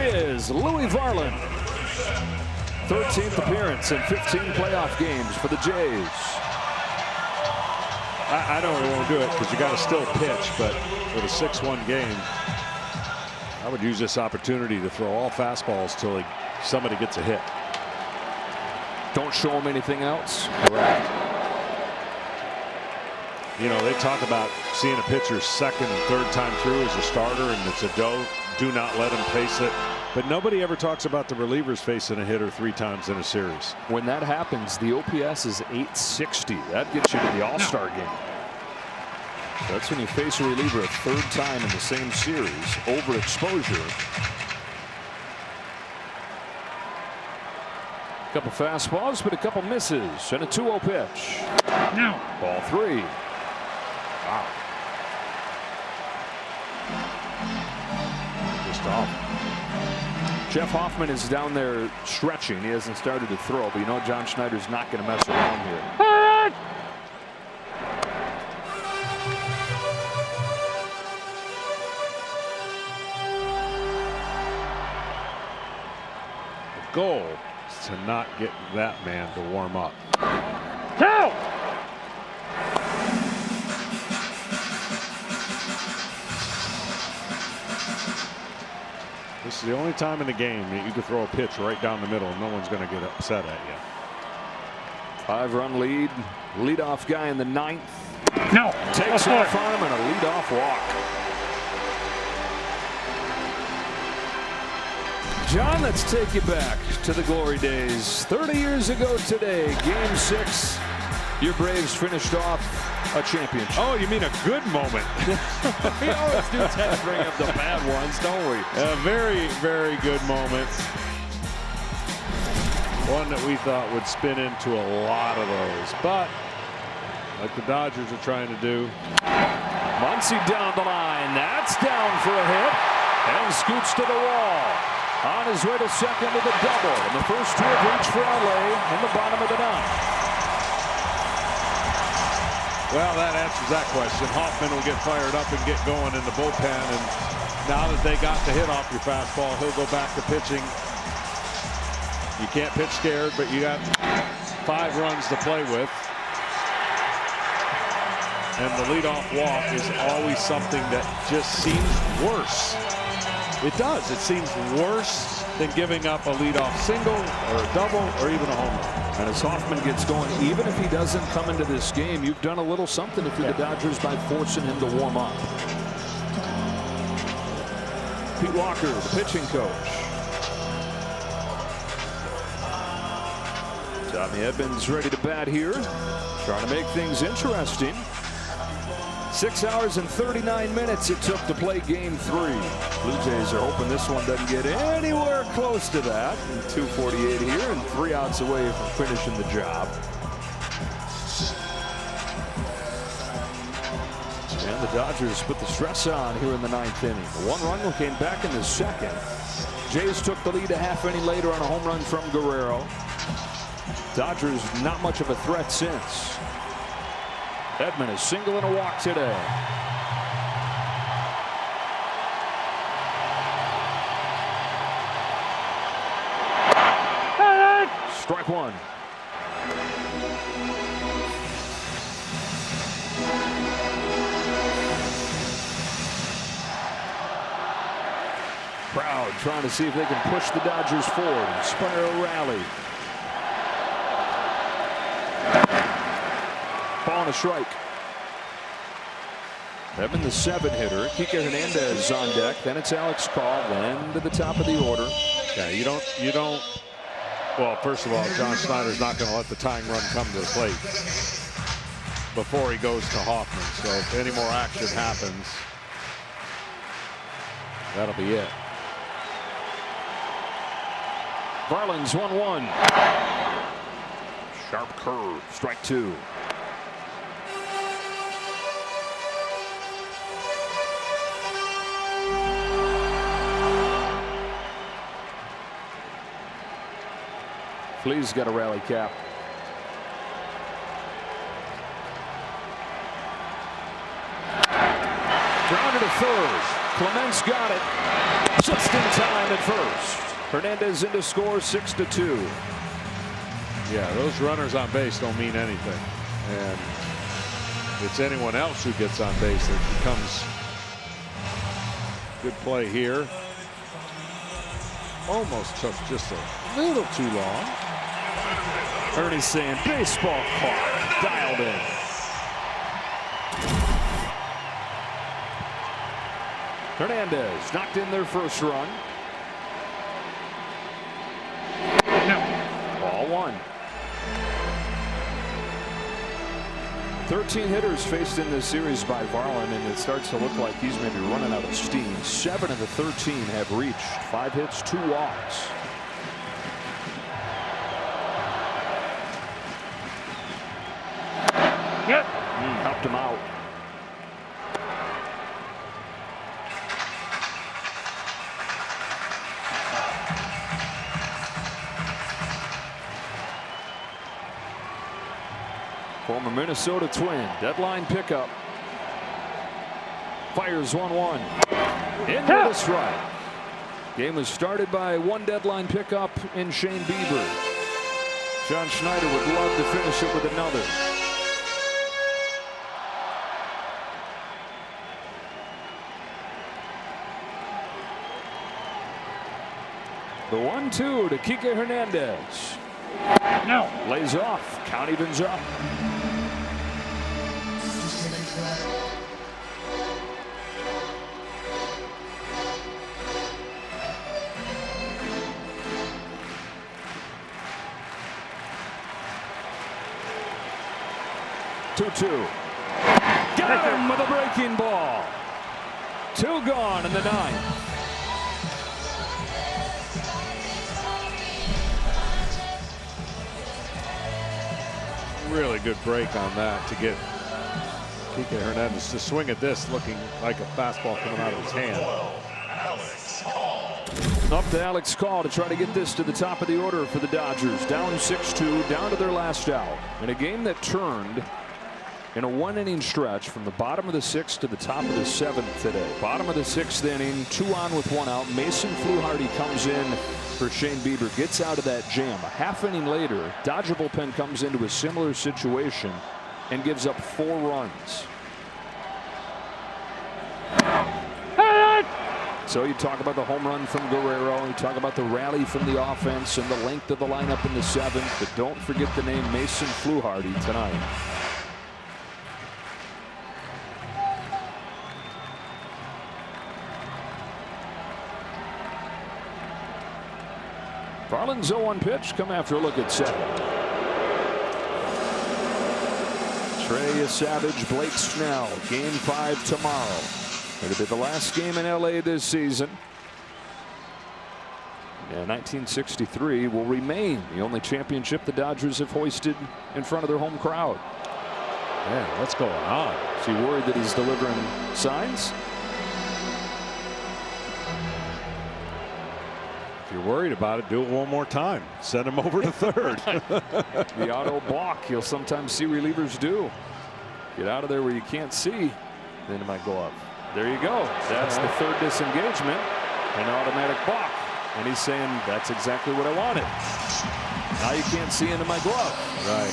There he is, Louis Varland. 13th appearance in 15 playoff games for the Jays. I know he won't do it because you got to still pitch, but with a 6-1 game, I would use this opportunity to throw all fastballs till somebody gets a hit. Don't show him anything else. Correct. You know, they talk about seeing a pitcher's second and third time through as a starter, and it's a do not let him face it. But nobody ever talks about the relievers facing a hitter 3 times in a series. When that happens, the OPS is 860. That gets you to the All-Star game. That's when you face a reliever a 3rd time in the same series. Overexposure. A couple fastballs, but a couple misses, and a 2-0 pitch. Now. Ball 3. Wow. Just off. Jeff Hoffman is down there stretching. He hasn't started to throw, but you know John Schneider's not going to mess around here. The goal is to not get that man to warm up. Two. This is the only time in the game that you can throw a pitch right down the middle and no one's going to get upset at you. 5-run lead. Leadoff guy in the 9th. No. Takes off on him and a leadoff walk. John, let's take you back to the glory days. 30 years ago today, Game 6, your Braves finished off a championship. Oh, you mean a good moment? We always do tend to bring up the bad ones, don't we? A very, very good moment. One that we thought would spin into a lot of those, but like the Dodgers are trying to do. Muncy down the line. That's down for a hit and scoots to the wall. On his way to second with a double. And the first 2 have reached for LA in the bottom of the 9th. Well, that answers that question. Hoffman will get fired up and get going in the bullpen. And now that they got the hit off your fastball, he'll go back to pitching. You can't pitch scared, but you got 5 runs to play with. And the leadoff walk is always something that just seems worse. It does. It seems worse than giving up a leadoff single or a double or even a home run. And as Hoffman gets going, even if he doesn't come into this game, you've done a little something if you're the Dodgers by forcing him to warm up. Pete Walker, the pitching coach. Tommy Edmonds ready to bat here. Trying to make things interesting. 6 hours and 39 minutes it took to play Game 3. Blue Jays are hoping this one doesn't get anywhere close to that. And 2:48 here and 3 outs away from finishing the job. And the Dodgers put the stress on here in the 9th inning. The 1-run came back in the 2nd. Jays took the lead a half inning later on a home run from Guerrero. Dodgers not much of a threat since. Edman is single and a walk today. Strike 1. Crowd trying to see if they can push the Dodgers forward, inspire a rally. Ball and a strike. Edman, the 7-hitter. Kike Hernandez on deck. Then it's Alex Carr. Then to the top of the order. Yeah, you don't. Well, first of all, John Schneider's not going to let the tying run come to the plate before he goes to Hoffman. So if any more action happens, that'll be it. Varland's 1-1. Sharp curve. Strike 2. Flea's got a rally cap. Grounded to third. Clements got it. Just in time at first. Hernandez in to score 6-2. Yeah, those runners on base don't mean anything. And it's anyone else who gets on base that becomes good play here. Almost took just a little too long. Ernie's saying baseball clock dialed in. Hernandez knocked in their first run. No. Ball one. 13 hitters faced in this series by Varland, and it starts to look like he's maybe running out of steam. 7 of the 13 have reached. 5 hits, 2 walks. Yep. Helped him out. Former Minnesota Twin, deadline pickup. Fires 1-1. Into the strike. Game was started by one deadline pickup in Shane Bieber. John Schneider would love to finish it with another. The 1-2 to Kike Hernandez. No. Lays off. Count evens up. Got him with a breaking ball. 2 gone in the 9th. Really good break on that to get Kike Hernandez to swing at this looking like a fastball coming out of his hand. Up to Alex Call to try to get this to the top of the order for the Dodgers. Down 6-2, down to their last out. In a game that turned in a 1-inning stretch from the bottom of the 6th to the top of the 7th today. Bottom of the 6th inning, 2 on with 1 out. Mason Fluharty comes in for Shane Bieber, gets out of that jam. A half inning later, Dodger bullpen comes into a similar situation and gives up 4 runs. So you talk about the home run from Guerrero, you talk about the rally from the offense and the length of the lineup in the 7th, but don't forget the name Mason Fluharty tonight. Varland's 0-1 pitch, come after a look at 7. Trey Savage, Blake Snell, game 5 tomorrow. It'll be the last game in LA this season. And 1963 will remain the only championship the Dodgers have hoisted in front of their home crowd. Man, what's going on? Is he worried that he's delivering signs? If you're worried about it, do it one more time. Send him over to third. The auto balk you'll sometimes see relievers do. Get out of there where you can't see, then it might go up. There you go. That's the 3rd disengagement, an automatic balk. And he's saying that's exactly what I wanted. Now you can't see into my glove. Right.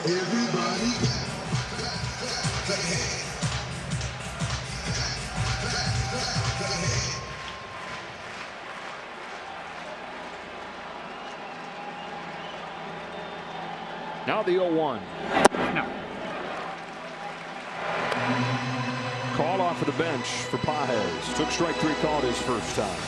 Everybody. Now the 0-1. No. Call off of the bench for Pages. Took strike 3 called his first time.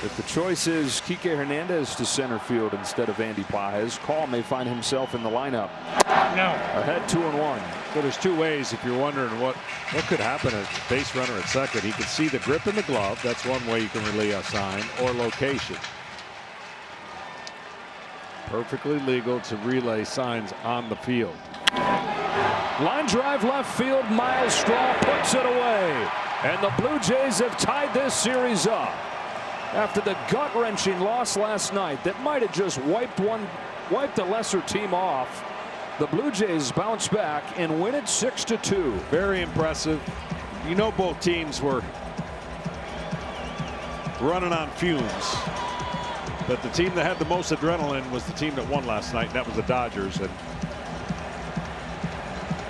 If the choice is Kike Hernandez to center field instead of Andy Pages, Call may find himself in the lineup. No. Ahead 2-1. So there's 2 ways if you're wondering what could happen as base runner at second. He can see the grip in the glove. That's one way you can relay a sign, or location. Perfectly legal to relay signs on the field. Line drive left field. Miles Straw puts it away. And the Blue Jays have tied this series up. After the gut-wrenching loss last night that might have just wiped one wiped the lesser team off. The Blue Jays bounce back and win it 6-2. Very impressive. You know, both teams were running on fumes. But the team that had the most adrenaline was the team that won last night, and that was the Dodgers. And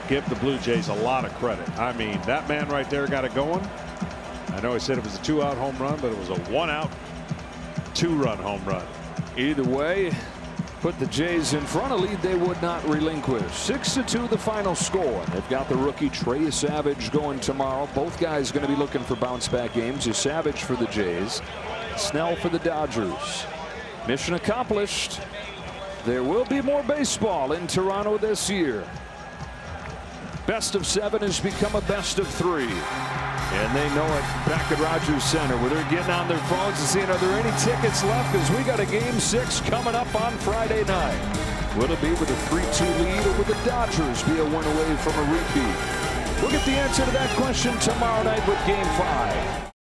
give the Blue Jays a lot of credit. I mean, that man right there got it going. I know he said it was a 2-out home run, but it was a 1-out, 2-run home run. Either way, put the Jays in front. A lead they would not relinquish. 6-2 the final score. They've got the rookie Trey Savage going tomorrow. Both guys going to be looking for bounce back games. Savage for the Jays, Snell for the Dodgers. Mission accomplished. There will be more baseball in Toronto this year. Best of 7 has become a best of 3. And they know it back at Rogers Center, where they're getting on their phones and seeing, are there any tickets left? Because we got a Game 6 coming up on Friday night. Will it be with a 3-2 lead, or will the Dodgers be a win away from a repeat? We'll get the answer to that question tomorrow night with Game 5.